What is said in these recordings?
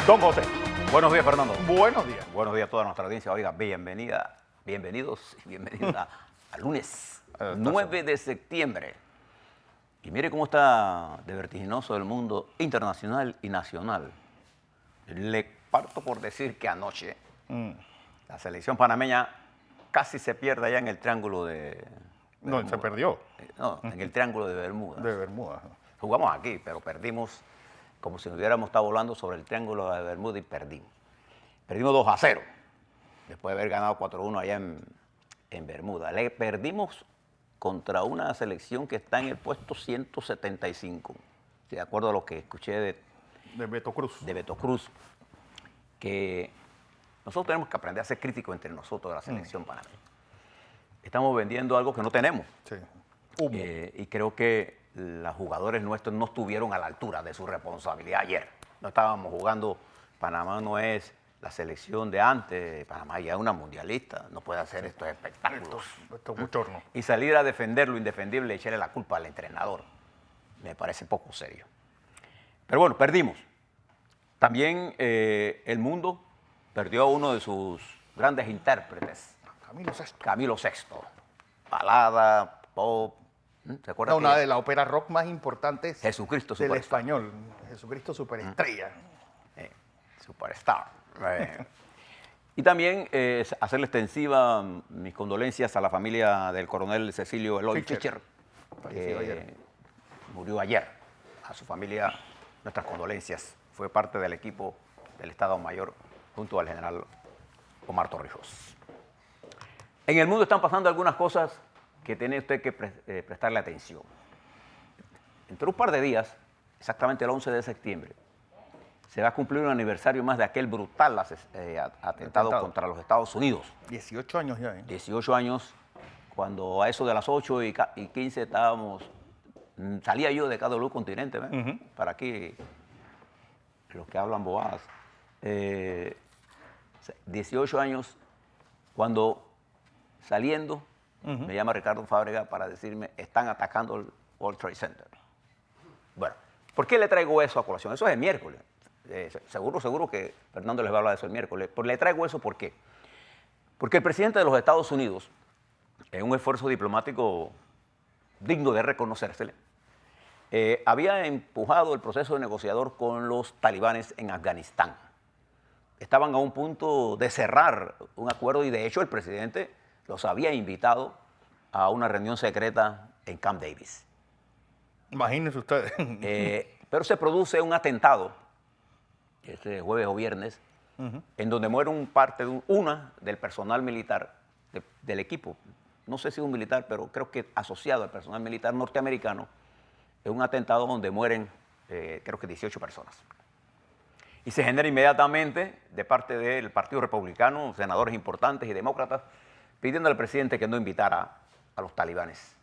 Don José. Buenos días, Fernando. Buenos días. Buenos días a toda nuestra audiencia. Oiga, bienvenidos a lunes 9 de septiembre. Y mire cómo está de vertiginoso el mundo internacional y nacional. Le parto por decir que anoche la selección panameña casi se pierde allá en el triángulo de No, Bermuda. se perdió. No, en el triángulo de Bermuda. De Bermuda. Jugamos aquí, pero perdimos como si hubiéramos estado volando sobre el triángulo de Bermuda y perdimos. Perdimos 2-0, después de haber ganado 4-1 allá en Bermuda. Le perdimos contra una selección que está en el puesto 175, de acuerdo a lo que escuché De Beto Cruz. de Beto Cruz, que nosotros tenemos que aprender a ser críticos entre nosotros de la selección panameña. Estamos vendiendo algo que no tenemos. Sí. Humo. Y creo que los jugadores nuestros no estuvieron a la altura de su responsabilidad ayer. No estábamos jugando, Panamá no es la selección de antes, Panamá ya es una mundialista, no puede hacer estos espectáculos. Esto es bochorno. Y salir a defender lo indefendible y echarle la culpa al entrenador, me parece poco serio. Pero bueno, perdimos. También el mundo perdió a uno de sus grandes intérpretes, Camilo Sesto. Camilo VI. Balada, pop. ¿Se acuerdan? Una de las óperas rock más importantes Jesucristo del Superstar. español. Jesucristo Superestrella. Superstar. Y también hacerle extensiva mis condolencias a la familia del coronel Cecilio Eloy Fischer, Falleció ayer. murió ayer. A su familia, nuestras condolencias. Fue parte del equipo del Estado Mayor junto al general Omar Torrijos. En el mundo están pasando algunas cosas que tiene usted que prestarle atención. Entre un par de días, exactamente el 11 de septiembre, se va a cumplir un aniversario más de aquel brutal atentado contra los Estados Unidos. 18 años ya, ¿eh? 18 años, cuando a eso de las 8:15 estábamos, salía yo de cada continente, ¿ves? Para aquí, los que hablan bobadas. 18 años, cuando saliendo, me llama Ricardo Fábrega para decirme, están atacando el World Trade Center. Bueno, ¿por qué le traigo eso a colación? Eso es el miércoles. Seguro que Fernando les va a hablar de eso el miércoles. Pero le traigo eso ¿por qué? Porque el presidente de los Estados Unidos, en un esfuerzo diplomático digno de reconocérsele, había empujado el proceso de negociador con los talibanes en Afganistán. Estaban a un punto de cerrar un acuerdo y de hecho el presidente los había invitado a una reunión secreta en Camp Davis. Imagínense ustedes. Pero se produce un atentado, este jueves o viernes, en donde muere una del personal militar del equipo. No sé si es un militar, pero creo que asociado al personal militar norteamericano. Es un atentado donde mueren, creo que 18 personas. Y se genera inmediatamente, de parte del Partido Republicano, senadores importantes y demócratas, pidiendo al presidente que no invitara a los talibanes.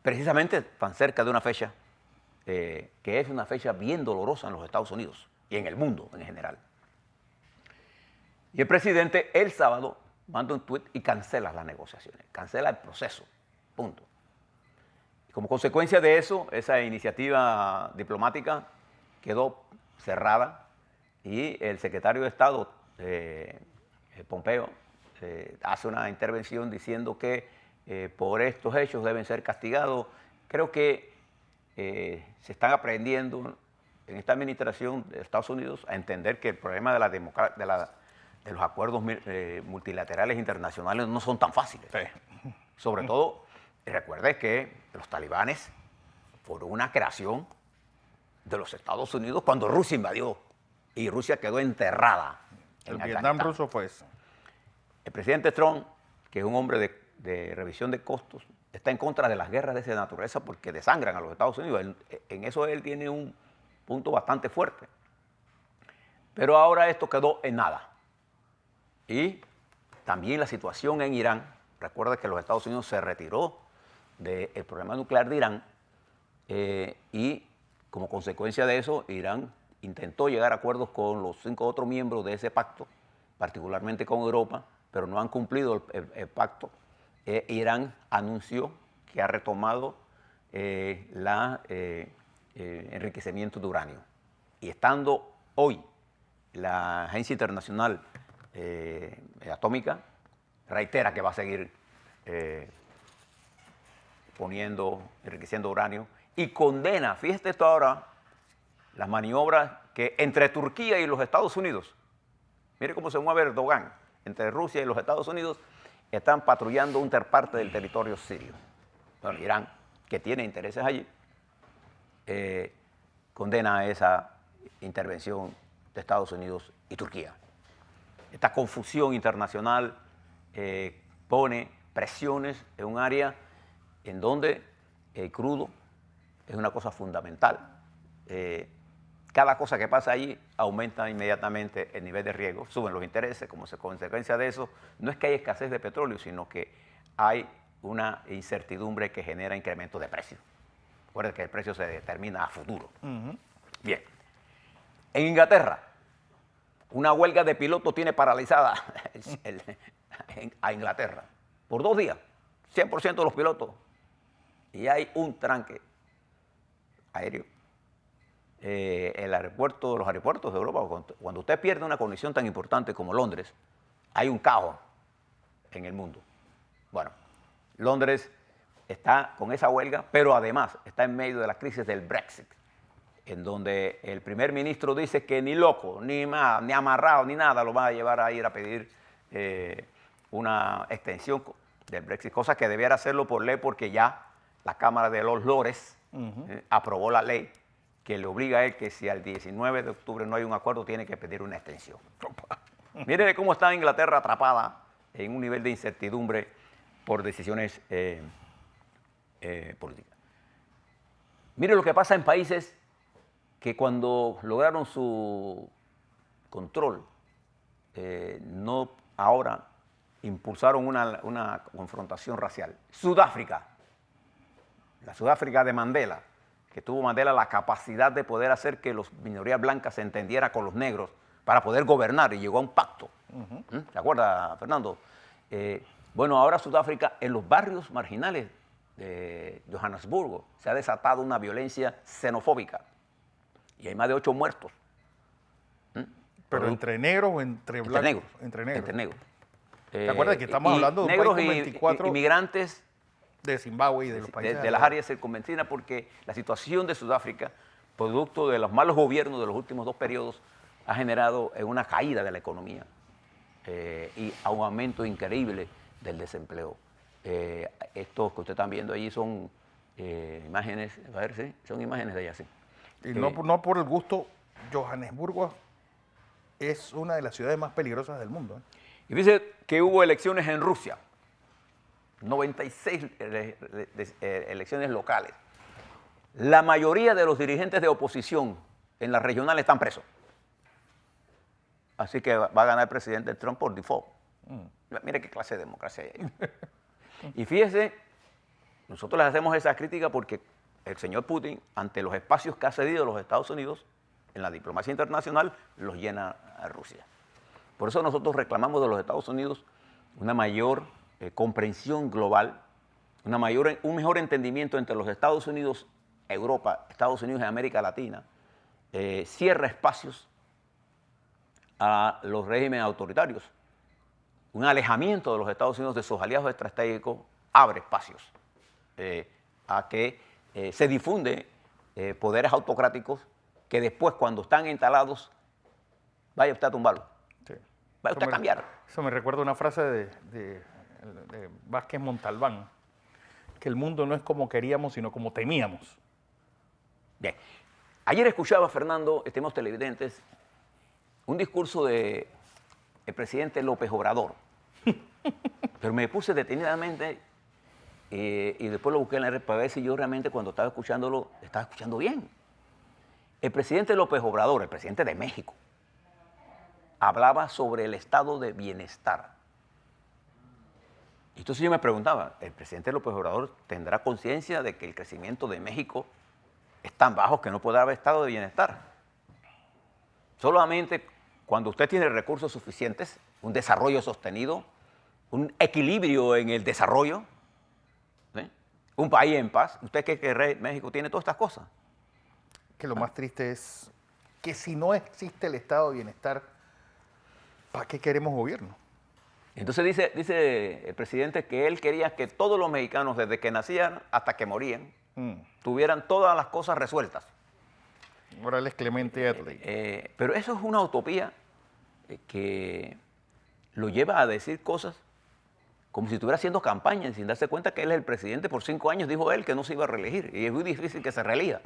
Precisamente tan cerca de una fecha, que es una fecha bien dolorosa en los Estados Unidos y en el mundo en general. Y el presidente el sábado manda un tuit y cancela las negociaciones, cancela el proceso, punto. Y como consecuencia de eso, esa iniciativa diplomática quedó cerrada y el secretario de Estado, Pompeo, hace una intervención diciendo que por estos hechos deben ser castigados. Creo que se están aprendiendo en esta administración de Estados Unidos a entender que el problema de los acuerdos multilaterales internacionales no son tan fáciles. Sí. Sobre todo, recuerde que los talibanes fueron una creación de los Estados Unidos cuando Rusia invadió y Rusia quedó enterrada en El Vietnam Afganistán. ruso fue eso. El presidente Trump, que es un hombre de revisión de costos, está en contra de las guerras de esa naturaleza porque desangran a los Estados Unidos. En eso él tiene un punto bastante fuerte. Pero ahora esto quedó en nada. Y también la situación en Irán. Recuerda que los Estados Unidos se retiró del programa nuclear de Irán y como consecuencia de eso, Irán intentó llegar a acuerdos con los 5 otros miembros de ese pacto, particularmente con Europa, pero no han cumplido el pacto. Irán anunció que ha retomado enriquecimiento de uranio. Y estando hoy la Agencia Internacional Atómica reitera que va a seguir enriqueciendo uranio y condena, fíjate esto ahora, las maniobras que entre Turquía y los Estados Unidos, mire cómo se mueve Erdogan, entre Rusia y los Estados Unidos, están patrullando una parte del territorio sirio. Bueno, Irán, que tiene intereses allí, condena esa intervención de Estados Unidos y Turquía. Esta confusión internacional pone presiones en un área en donde el crudo es una cosa fundamental. Cada cosa que pasa allí aumenta inmediatamente el nivel de riesgo, suben los intereses, como consecuencia de eso, no es que hay escasez de petróleo, sino que hay una incertidumbre que genera incremento de precios. Recuerden que el precio se determina a futuro. Bien. En Inglaterra, una huelga de pilotos tiene paralizada a Inglaterra por 2 días, 100% de los pilotos. Y hay un tranque aéreo. Los aeropuertos de Europa, cuando usted pierde una conexión tan importante como Londres, hay un caos en el mundo. Bueno, Londres está con esa huelga, pero además está en medio de la crisis del Brexit, en donde el primer ministro dice que ni loco, ni amarrado, ni nada lo va a llevar a ir a pedir una extensión del Brexit, cosa que debiera hacerlo por ley porque ya la Cámara de los Lores aprobó la ley que le obliga a él que si al 19 de octubre no hay un acuerdo, tiene que pedir una extensión. Miren cómo está Inglaterra atrapada en un nivel de incertidumbre por decisiones políticas. Miren lo que pasa en países que cuando lograron su control, no ahora impulsaron una confrontación racial. Sudáfrica, la Sudáfrica de Mandela, que tuvo Mandela la capacidad de poder hacer que las minorías blancas se entendieran con los negros para poder gobernar y llegó a un pacto. ¿Te acuerdas, Fernando? Bueno, ahora Sudáfrica, en los barrios marginales de Johannesburgo, se ha desatado una violencia xenofóbica y hay más de 8 muertos. ¿Pero entre negros o entre blancos? Entre negros. ¿Te acuerdas que estamos hablando de un país con 24 inmigrantes de Zimbabue y de los países de las áreas circunvecinas, porque la situación de Sudáfrica, producto de los malos gobiernos de los últimos 2 periodos, ha generado una caída de la economía y a un aumento increíble del desempleo. Estos que ustedes están viendo allí son imágenes, a ver, sí, son imágenes de allá, sí. Y no por el gusto, Johannesburgo es una de las ciudades más peligrosas del mundo. Y dice que hubo elecciones en Rusia, 96 elecciones locales. La mayoría de los dirigentes de oposición en las regionales están presos. Así que va a ganar el presidente Trump por default. Mire qué clase de democracia hay ahí. Y fíjese, nosotros les hacemos esa crítica porque el señor Putin, ante los espacios que ha cedido los Estados Unidos en la diplomacia internacional, los llena a Rusia. Por eso nosotros reclamamos de los Estados Unidos una mayor comprensión global, un mejor entendimiento entre los Estados Unidos, Europa, Estados Unidos y América Latina, cierra espacios a los regímenes autoritarios. Un alejamiento de los Estados Unidos de sus aliados estratégicos abre espacios a que se difunde poderes autocráticos que después, cuando están instalados, vaya usted a tumbarlo. Sí. Vaya usted a cambiar. Eso me recuerda una frase de Vázquez Montalbán, que el mundo no es como queríamos, sino como temíamos. Bien. Ayer escuchaba, Fernando, estimados televidentes, un discurso del presidente López Obrador. Pero me puse detenidamente y después lo busqué en la red para ver si yo realmente cuando estaba escuchándolo, estaba escuchando bien. El presidente López Obrador, el presidente de México, hablaba sobre el estado de bienestar. Entonces yo me preguntaba, ¿el presidente López Obrador tendrá conciencia de que el crecimiento de México es tan bajo que no puede haber estado de bienestar? Solamente cuando usted tiene recursos suficientes, un desarrollo sostenido, un equilibrio en el desarrollo, ¿sí? Un país en paz. ¿Usted cree que México tiene todas estas cosas? Que lo más triste es que si no existe el estado de bienestar, ¿para qué queremos gobierno? Entonces dice el presidente que él quería que todos los mexicanos, desde que nacían hasta que morían, tuvieran todas las cosas resueltas. Morales Clemente Attlee. Pero eso es una utopía que lo lleva a decir cosas como si estuviera haciendo campaña, sin darse cuenta que él es el presidente por 5 años, dijo él que no se iba a reelegir. Y es muy difícil que se reelija,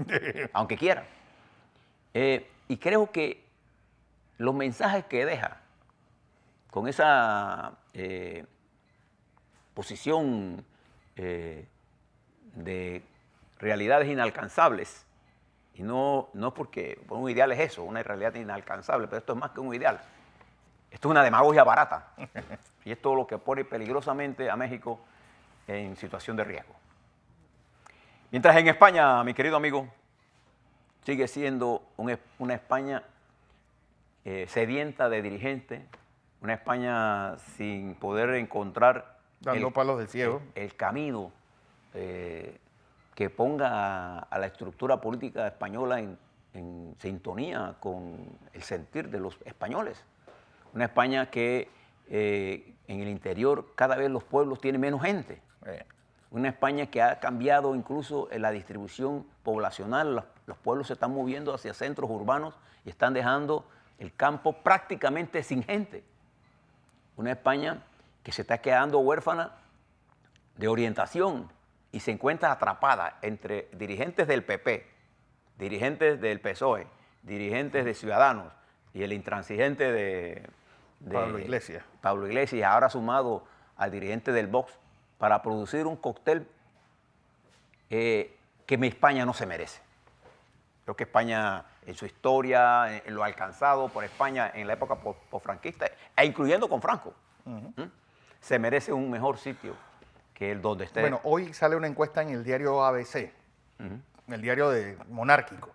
aunque quiera. Y creo que los mensajes que deja con esa posición de realidades inalcanzables, y no porque un ideal es eso, una realidad inalcanzable, pero esto es más que un ideal. Esto es una demagogia barata. Y esto es lo que pone peligrosamente a México en situación de riesgo. Mientras en España, mi querido amigo, sigue siendo una España sedienta de dirigentes, una España sin poder encontrar Dando palos de ciego. el camino que ponga a la estructura política española en sintonía con el sentir de los españoles. Una España que en el interior cada vez los pueblos tienen menos gente. Una España que ha cambiado incluso en la distribución poblacional. Los pueblos se están moviendo hacia centros urbanos y están dejando el campo prácticamente sin gente. Una España que se está quedando huérfana de orientación y se encuentra atrapada entre dirigentes del PP, dirigentes del PSOE, dirigentes de Ciudadanos y el intransigente de Pablo Iglesias. Pablo Iglesias, ahora sumado al dirigente del Vox, para producir un cóctel que España no se merece. Creo que España, en su historia, en lo alcanzado por España en la época posfranquista, e incluyendo con Franco, se merece un mejor sitio que el donde esté. Bueno, hoy sale una encuesta en el diario ABC, en el diario monárquico,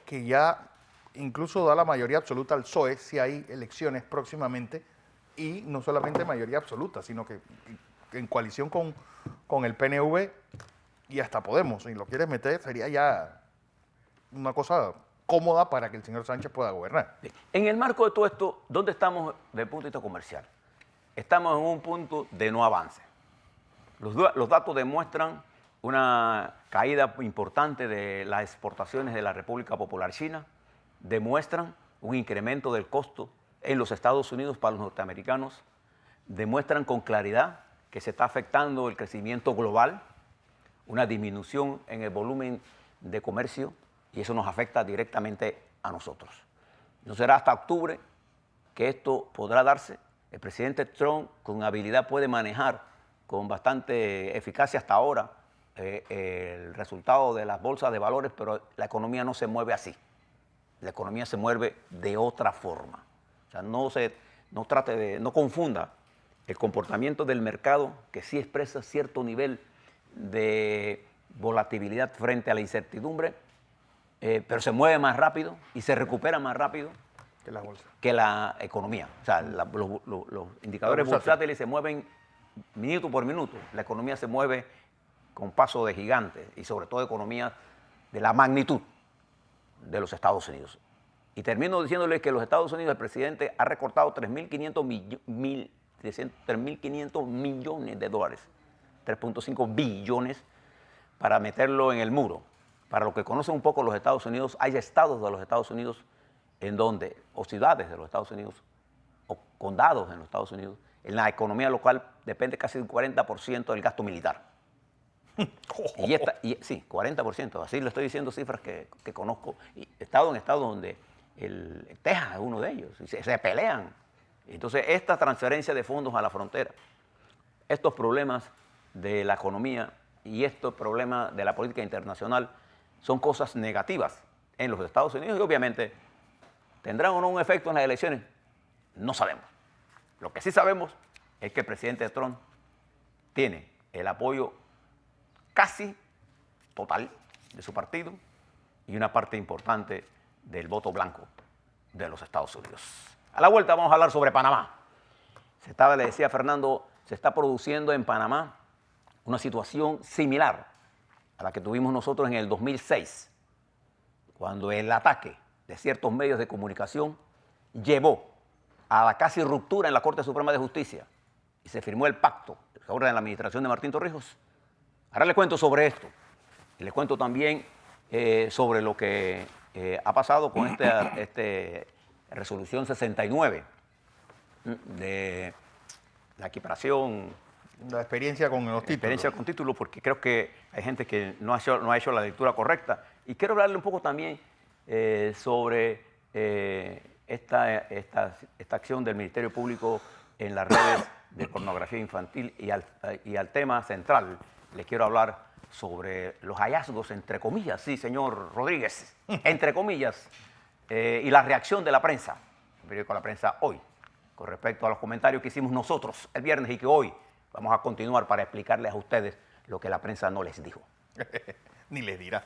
que ya incluso da la mayoría absoluta al PSOE si hay elecciones próximamente, y no solamente mayoría absoluta, sino que en coalición con el PNV y hasta Podemos. Si lo quieres meter, sería ya una cosa cómoda para que el señor Sánchez pueda gobernar. En el marco de todo esto, ¿dónde estamos desde el punto de vista comercial? Estamos en un punto de no avance. Los datos demuestran una caída importante de las exportaciones de la República Popular China, demuestran un incremento del costo en los Estados Unidos para los norteamericanos, demuestran con claridad que se está afectando el crecimiento global, una disminución en el volumen de comercio, y eso nos afecta directamente a nosotros. No será hasta octubre que esto podrá darse. El presidente Trump con habilidad puede manejar con bastante eficacia hasta ahora el resultado de las bolsas de valores, pero la economía no se mueve así. La economía se mueve de otra forma. O sea, no confunda el comportamiento del mercado, que sí expresa cierto nivel de volatilidad frente a la incertidumbre, pero se mueve más rápido y se recupera más rápido que la economía. O sea, los indicadores bursátiles se mueven minuto por minuto. La economía se mueve con paso de gigante, y sobre todo economías de la magnitud de los Estados Unidos. Y termino diciéndoles que los Estados Unidos, el presidente ha recortado 3.500 millones de dólares, 3.5 billones, para meterlo en el muro. Para los que conocen un poco los Estados Unidos, hay estados de los Estados Unidos o ciudades de los Estados Unidos, o condados en los Estados Unidos, en la economía local depende casi del 40% del gasto militar. Sí, 40%, así le estoy diciendo cifras que conozco. Y he estado en estados donde Texas es uno de ellos, y se pelean. Entonces, esta transferencia de fondos a la frontera, estos problemas de la economía y estos problemas de la política internacional son cosas negativas en los Estados Unidos, y obviamente tendrán o no un efecto en las elecciones, no sabemos. Lo que sí sabemos es que el presidente Trump tiene el apoyo casi total de su partido y una parte importante del voto blanco de los Estados Unidos. A la vuelta vamos a hablar sobre Panamá. Le decía Fernando, se está produciendo en Panamá una situación similar a la que tuvimos nosotros en el 2006, cuando el ataque de ciertos medios de comunicación llevó a la casi ruptura en la Corte Suprema de Justicia y se firmó el pacto ahora en la administración de Martín Torrijos. Ahora les cuento sobre esto y les cuento también sobre lo que ha pasado con este resolución 69 de la equiparación. La experiencia con los títulos. Experiencia con títulos, porque creo que hay gente que no ha hecho la lectura correcta. Y quiero hablarle un poco también sobre esta acción del Ministerio Público en las redes de pornografía infantil y al tema central. Les quiero hablar sobre los hallazgos, entre comillas, sí, señor Rodríguez, entre comillas, y la reacción de la prensa, el periódico La Prensa hoy, con respecto a los comentarios que hicimos nosotros el viernes y que hoy vamos a continuar para explicarles a ustedes lo que la prensa no les dijo. Ni les dirá.